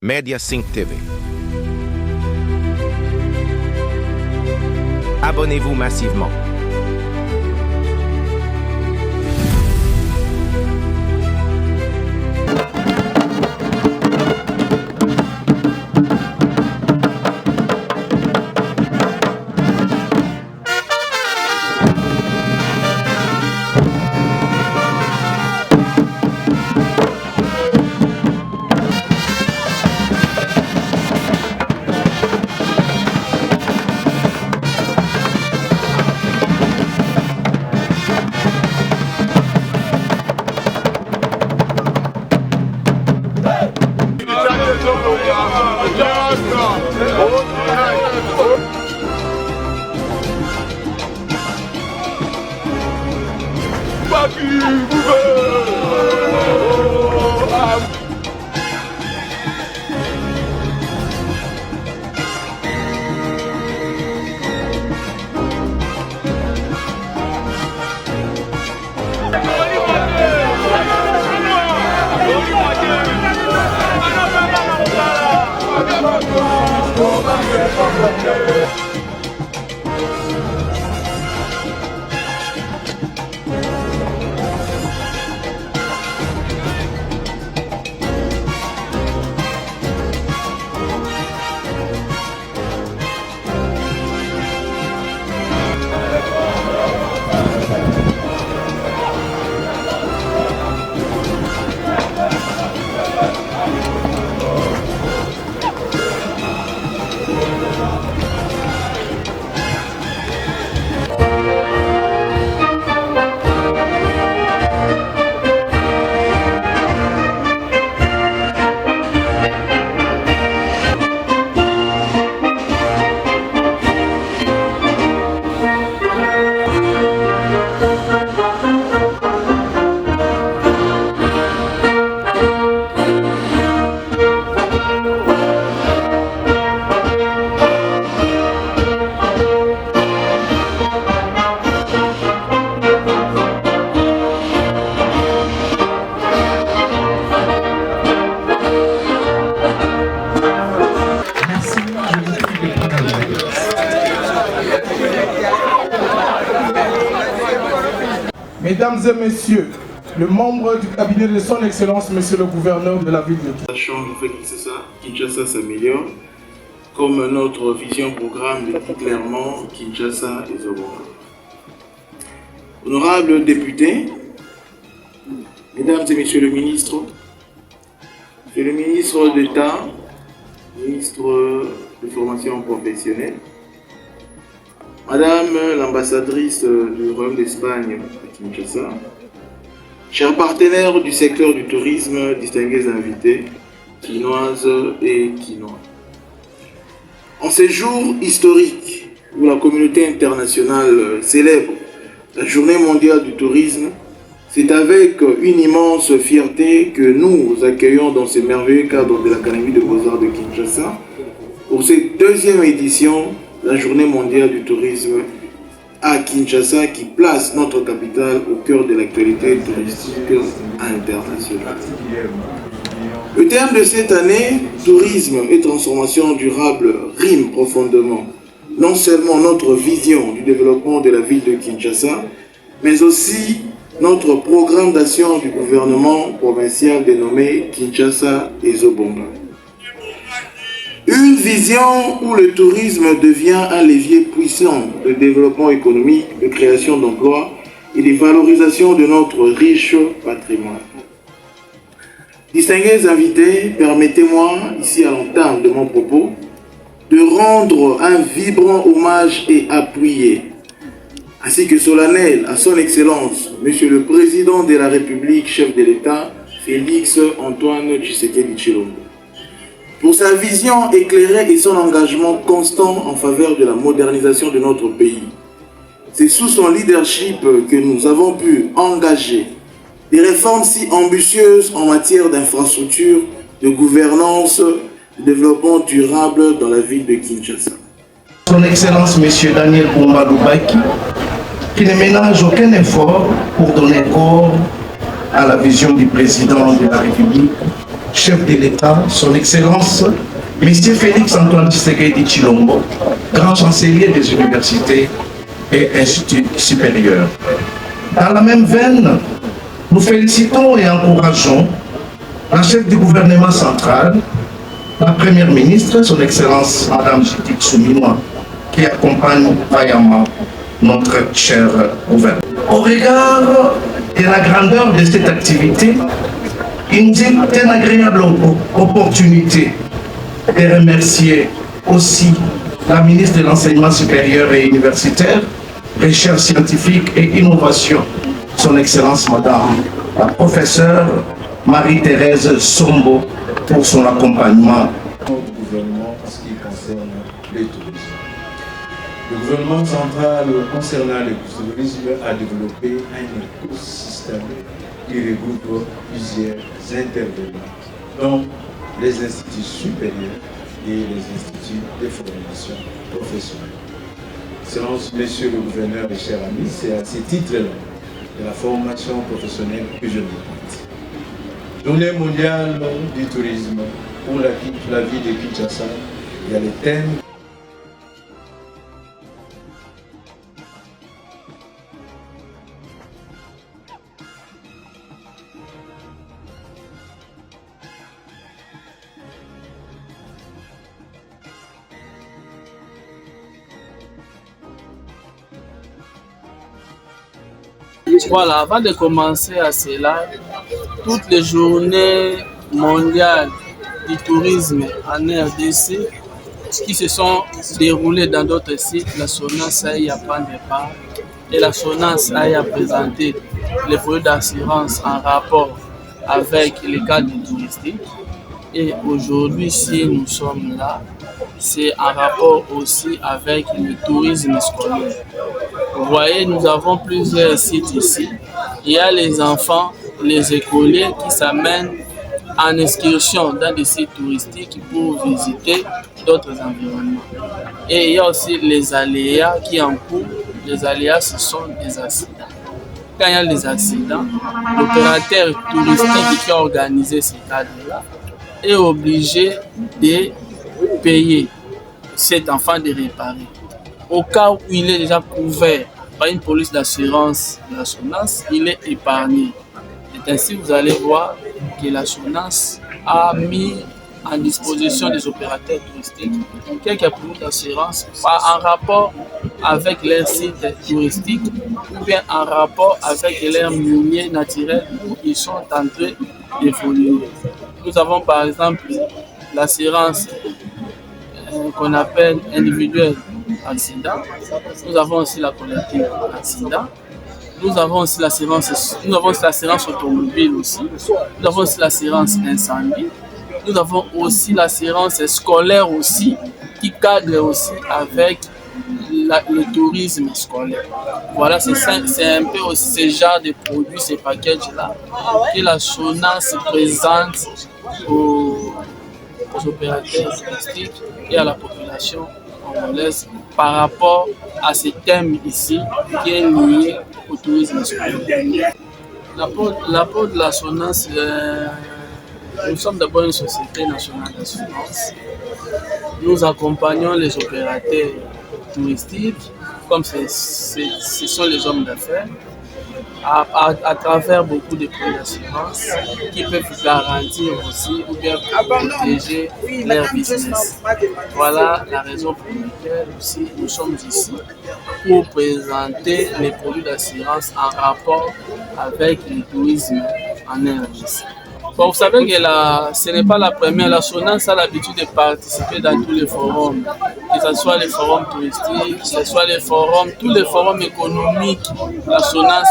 Media Sync TV. Abonnez-vous massivement. Mesdames et messieurs, le membre du cabinet de son excellence, monsieur le gouverneur de la ville de Kinshasa s'améliore, comme notre vision programme le dit clairement, Kinshasa et Zobonga. Honorables députés, mesdames et messieurs le ministre, monsieur le ministre d'État, ministre de formation professionnelle, madame l'ambassadrice du Royaume d'Espagne à Kinshasa, chers partenaires du secteur du tourisme, distingués invités, Kinoises et Kinois. En ces jours historiques où la communauté internationale célèbre la Journée mondiale du tourisme, c'est avec une immense fierté que nous accueillons dans ce merveilleux cadre de l'Académie de Beaux-Arts de Kinshasa pour cette deuxième édition la Journée mondiale du tourisme à Kinshasa qui place notre capitale au cœur de l'actualité touristique internationale. Le thème de cette année, tourisme et transformation durable, rime profondément non seulement notre vision du développement de la ville de Kinshasa, mais aussi notre programme d'action du gouvernement provincial dénommé Kinshasa et Zobonga. Une vision où le tourisme devient un levier puissant de développement économique, de création d'emplois et de valorisation de notre riche patrimoine. Distingués invités, permettez-moi, ici à l'entame de mon propos, de rendre un vibrant hommage et appuyer, ainsi que solennel à son Excellence, Monsieur le Président de la République, chef de l'État, Félix Antoine Tshisekedi Tshilombo, pour sa vision éclairée et son engagement constant en faveur de la modernisation de notre pays. C'est sous son leadership que nous avons pu engager des réformes si ambitieuses en matière d'infrastructure, de gouvernance, de développement durable dans la ville de Kinshasa. Son Excellence M. Daniel Bumba Lubaki, qui ne ménage aucun effort pour donner corps à la vision du président de la République chef de l'État, son Excellence, M. Félix-Antoine Tshisekedi Tshilombo, grand chancelier des universités et instituts supérieurs. Dans la même veine, nous félicitons et encourageons la chef du gouvernement central, la première ministre, son Excellence Madame Judith Suminwa, qui accompagne vaillamment notre cher gouvernement. Au regard de la grandeur de cette activité, il nous est une agréable opportunité de remercier aussi la ministre de l'Enseignement supérieur et universitaire, recherche scientifique et innovation, son Excellence Madame la professeure Marie-Thérèse Sombo, pour son accompagnement. Du gouvernement en ce qui concerne le tourisme. Le gouvernement central concernant le tourisme a développé un écosystème qui regroupe plusieurs intervenants, dont les instituts supérieurs et les instituts de formation professionnelle. Excellence, Monsieur le gouverneur et chers amis, c'est à ce titre-là de la formation professionnelle que je me pointe. Journée mondiale du tourisme pour la vie de Kinshasa, il y a les thèmes. Voilà, avant de commencer à cela, toutes les journées mondiales du tourisme en RDC qui se sont déroulées dans d'autres sites, la SONAS a y à prendre part et la SONAS a y à présenter les produits d'assurance en rapport avec les cadres touristiques. Et aujourd'hui, si nous sommes là, c'est en rapport aussi avec le tourisme scolaire. Vous voyez, nous avons plusieurs sites ici. Il y a les enfants, les écoliers qui s'amènent en excursion dans des sites touristiques pour visiter d'autres environnements. Et il y a aussi les aléas qui en cours. Les aléas, ce sont des accidents. Quand il y a des accidents, l'opérateur touristique qui a organisé ces cadres-là est obligé de payer cet enfant de réparer. Au cas où il est déjà couvert par une police d'assurance de la SONAS, il est épargné. Et ainsi, vous allez voir que la SONAS a mis en disposition des opérateurs touristiques quelques produits d'assurance en rapport avec leur site touristique ou bien en rapport avec leur milieu naturel où ils sont en train d'évoluer. Nous avons par exemple l'assurance qu'on appelle individuelle accident. Nous avons aussi la collective accident. Nous avons aussi l'assurance automobile aussi. Nous avons aussi l'assurance incendie. Nous avons aussi l'assurance scolaire aussi, qui cadre aussi avec le tourisme scolaire. Voilà, c'est un peu aussi ce genre de produits, ces packages-là, que la SONAS présente aux opérateurs touristiques et à la population congolaise par rapport à ce thème ici qui est lié au tourisme scolaire. L'apport de la SONAS, nous sommes d'abord une société nationale d'assurance. Nous accompagnons les opérateurs touristiques, comme ce sont les hommes d'affaires, à travers beaucoup de produits d'assurance qui peuvent garantir aussi ou bien protéger leur business. Voilà la raison pour laquelle aussi nous sommes ici pour présenter les produits d'assurance en rapport avec le tourisme en RDC. Bon, vous savez que ce n'est pas la première. La SONAS a l'habitude de participer dans tous les forums, que ce soit les forums touristiques, que ce soit les forums, tous les forums économiques. La SONAS